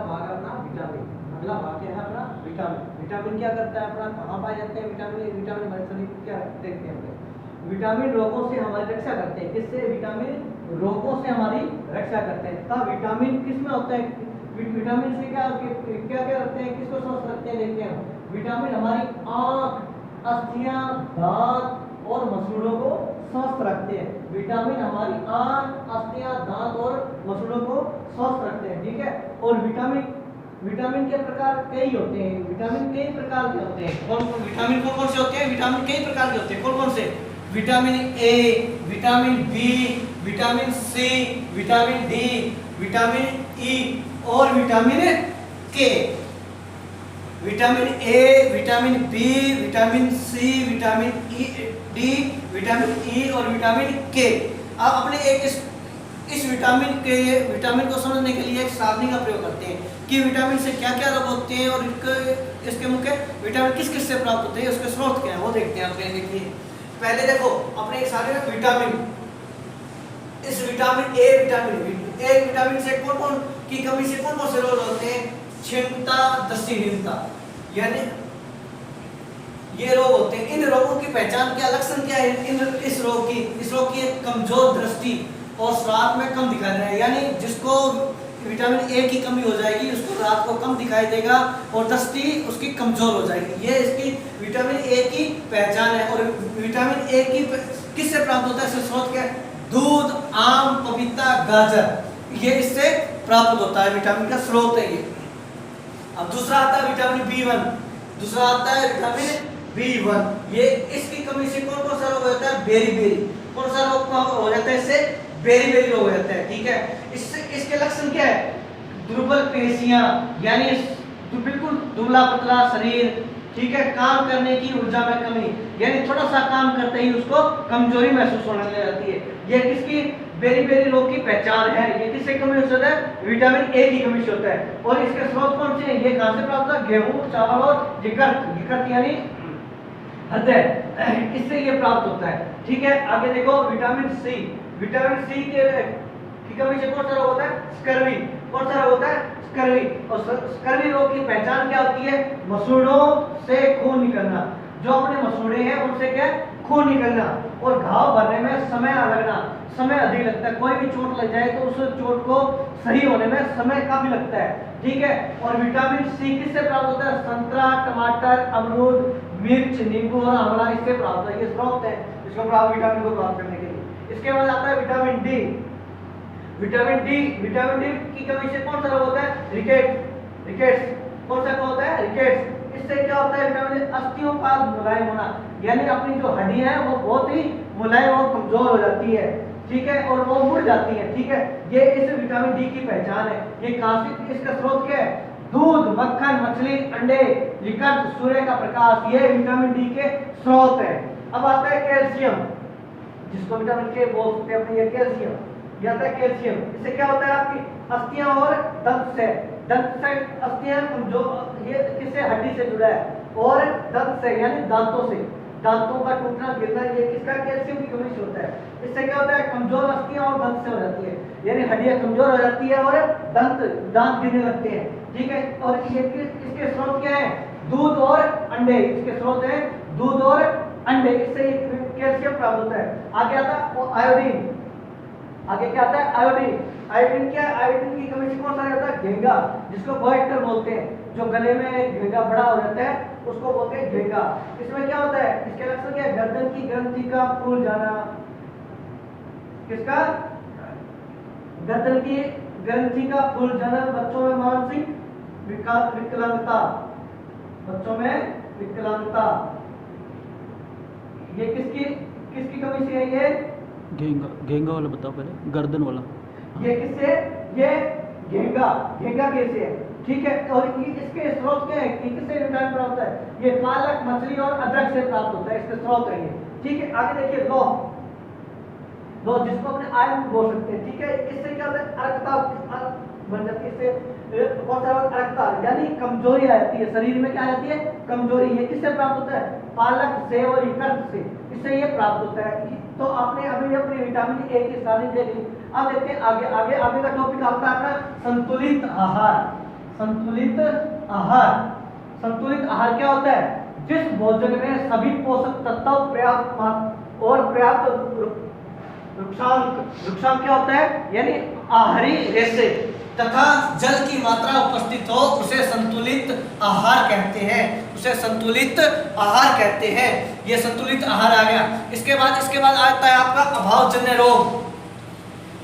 भाग है अपना विटामिन। अगला भाग क्या है अपना विटामिन। विटामिन क्या करता है अपना, कहाँ पाए जाते हैं विटामिन? विटामिन हमारे शरीर को क्या देखते हैं अपने, विटामिन रोगों से हमारी रक्षा करते हैं। किससे? विटामिन रोगों से हमारी रक्षा करते हैं। तब विटामिन किस में होता है? विटामिन से क्या क्या क्या रखते हैं, किसको स्वस्थ रखते हैं? देखते हैं विटामिन हमारी आंख, अस्थियां, दांत और मसूड़ों को स्वस्थ रखते हैं। विटामिन हमारी आंख, अस्थियां, दांत और मसूड़ों को स्वस्थ रखते हैं। ठीक है। और विटामिन के प्रकार कई होते हैं। विटामिन कई प्रकार के होते हैं। विटामिन कौन से होते हैं? विटामिन कई प्रकार के होते हैं। कौन कौन से? Vitamin A, vitamin B, vitamin C, vitamin D, vitamin E और vitamin K. Vitamin A, vitamin B, vitamin C, vitamin E, D, vitamin E और विटामिन के। अब अपने एक इस विटामिन को समझने के लिए एक सारणी का प्रयोग करते हैं कि विटामिन से क्या क्या रोग होते हैं और इसके मुख्य विटामिन किस किस से प्राप्त होते हैं, उसके स्रोत क्या है वो देखते हैं। अपने देखिए पहले देखो अपने एक सारणी में विटामिन, इस विटामिन ए विटामिन से कौन कौन की कमी से कौन कौन से रोग होते हैं? क्षमता दृष्टिहीनता, यानी ये रोग होते हैं। इन रोगों की पहचान क्या, लक्षण क्या है इस रोग की एक कमजोर दृष्टि और रात में कम दिखाई दे, यानी जिसको विटामिन ए की कमी हो जाएगी उसको रात को कम दिखाई देगा और दृष्टि उसकी कमजोर हो जाएगी। ये इसकी विटामिन ए की पहचान है। और विटामिन ए की किससे प्राप्त होता है? इसका स्रोत क्या है? दूध, आम, पपीता, गाजर, ये इससे प्राप्त होता है, विटामिन का स्रोत है ये। अब दूसरा आता है विटामिन बी1, ये इसकी कमी से कौन कौन सा रोग होता है? बेरी, कौन सा रोग हो जाता है इससे? बेरी रोग हो जाता है। ठीक है। इसके लक्षण क्या है? दुर्बल पेशियां, यानी बिल्कुल दुबला पतला शरीर। ठीक है। काम करने की ऊर्जा में कमी, यानी थोड़ा सा काम करते ही उसको कमजोरी महसूस होने लग जाती है। ये किसकी बेरी रोग की पहचान है। ये किससे कमी हो सकता है? विटामिन ए की कमी से होता है। और इसके स्रोत कौन से हैं? ये कहां से प्राप्त होता है? गेहूं, चावल और यकृत यानी हृदय, इससे ये प्राप्त होता है। ठीक है। आगे देखो विटामिन सी की कमी से कौन सा रोग होता है? स्कर्वी। कौन सा रोग होता है? स्कर्वी। और स्कर्वी रोग की पहचान क्या होती है? मसूड़ों से खून निकलना। जो अपने मसूड़े हैं उनसे क्या? खून निकलना। और घाव भरने में समय लगना, समय अधिक लगता है। कोई भी चोट लग जाए तो उस चोट को सही होने में समय काफी लगता है। ठीक है। और विटामिन सी किससे प्राप्त होता है? संतरा, टमाटर, अमरूद, मिर्च, नींबू और आंवला, इससे प्राप्त होता है। ये स्रोत है इसको प्राप्त विटामिन को प्राप्त करने के लिए। इसके बाद आता है विटामिन डी की कमी से कौन सा रोग होता है? रिकेट्स। कौन सा होता है? रिकेट्स। इससे क्या होता है? विटामिन अस्थियों का मुलायम होना, यानी अपनी जो हड्डियां हैं वो बहुत ही मुलायम और कमजोर हो जाती है। ठीक है। और वो मुड़ जाती है। ठीक है। ये इस विटामिन डी की पहचान है। ये काफी, इसका स्रोत क्या है? दूध, मक्खन, मछली, अंडे, यकृत, सूर्य का प्रकाश, ये विटामिन डी के स्रोत है। अब आता है कैल्शियम, जिसको विटामिन के बोलते हैं अपने, ये कैल्शियम। ये आता है कैल्शियम। इससे क्या होता है? आपकी अस्थियां और दंत से अस्थियां कमजोर, ये किससे? हड्डी से जुड़ा है। और दंत से यानी दांतों का टूटना गिरना, ये किसका? कैल्शियम की कमी से होता है। इससे क्या होता है? कमजोर अस्थियां और दंत से हो जाती है, यानी हड्डियां कमजोर हो जाती है और दांत गिरने लगते हैं। ठीक है। और ये इसके स्रोत क्या है? दूध और अंडे। इसके स्रोत है दूध और अंडे, इससे कैल्शियम प्राप्त होता है। आगे आता है आयोडीन। आगे क्या आता है? आयोडीन क्या है? आयोडीन की कमी से कौन सा होता है? घेंगा, जिसको गोइटर बोलते हैं। जो गले में घेंगा बड़ा हो जाता है उसको बोलते हैं घेंगा। इसमें क्या होता है? इसके लक्षण क्या है? गर्दन की ग्रंथि का फूल जाना। किसका? गर्दन की ग्रंथि का फूल जाना। बच्चों में मानसिक विकलांगता, ये किसकी कमी से है? ये घेंगा वाला बताओ पहले, गर्दन वाला। ये किससे? ये घेंगा कैसे है? ठीक है। और इसके स्रोत क्या है? किससे विटामिन प्राप्त होता है? ये पालक, मछली और अदरक से प्राप्त होता है, इसके स्रोत है ये। ठीक है। आगे देखिए लौह, जिसको अपने आयरन बोल सकते हैं। ठीक है। इससे क्या होता है? अर्कता बन जाती है। इससे कौन सा? अर्कता, यानी कमजोरी आ जाती है शरीर में। क्या आ जाती है? कमजोरी। ये किससे प्राप्त होता है? पालक से और यकृत से, इससे ये प्राप्त होता है। तो आपने अभी अपने विटामिन ए की सारी देख ली। अब देखते हैं आगे का टॉपिक आता है अपना संतुलित आहार। संतुलित आहार। संतुलित आहार क्या होता है? जिस भोजन में सभी पोषक तत्व पर्याप्त और पर्याप्त रुक्षांक क्या होता है? यानी आहारी रेशे तथा जल की मात्रा उपस्थित हो, उसे संतुलित आहार कहते हैं। उसे संतुलित आहार कहते हैं। ये संतुलित आहार आ गया। इसके बाद आता है आपका अभावजन्य रोग।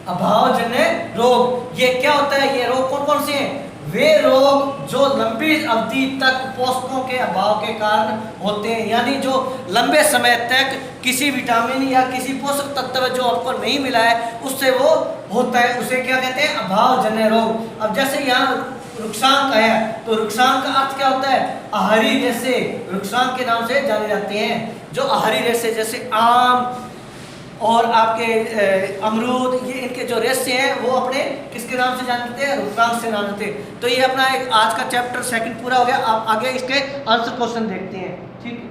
अभावजन्य रोग ये क्या होता है? ये रोग कौन कौन से हैं? वे रोग जो लंबी अवधि तक पोषकों के अभाव के कारण होते हैं, यानी जो लंबे समय तक किसी विटामिन या किसी पोषक तत्व जो आपको नहीं मिला है उससे वो होता है, उसे क्या कहते हैं? अभावजन्य रोग। अब जैसे यहाँ रुक्षांक है, तो रुक्षांक का अर्थ क्या होता है? आहारी रेशे रुक्षांक के नाम से जाने जाते हैं। जो आहारी रेशे जैसे आम और आपके अमरूद, ये इनके जो रेशे हैं वो अपने किसके नाम से जानते हैं? रुक्षांक से जानते हैं। तो ये अपना एक आज का चैप्टर 2 पूरा हो गया। आप आगे इसके आंसर क्वेश्चन देखते हैं। ठीक है।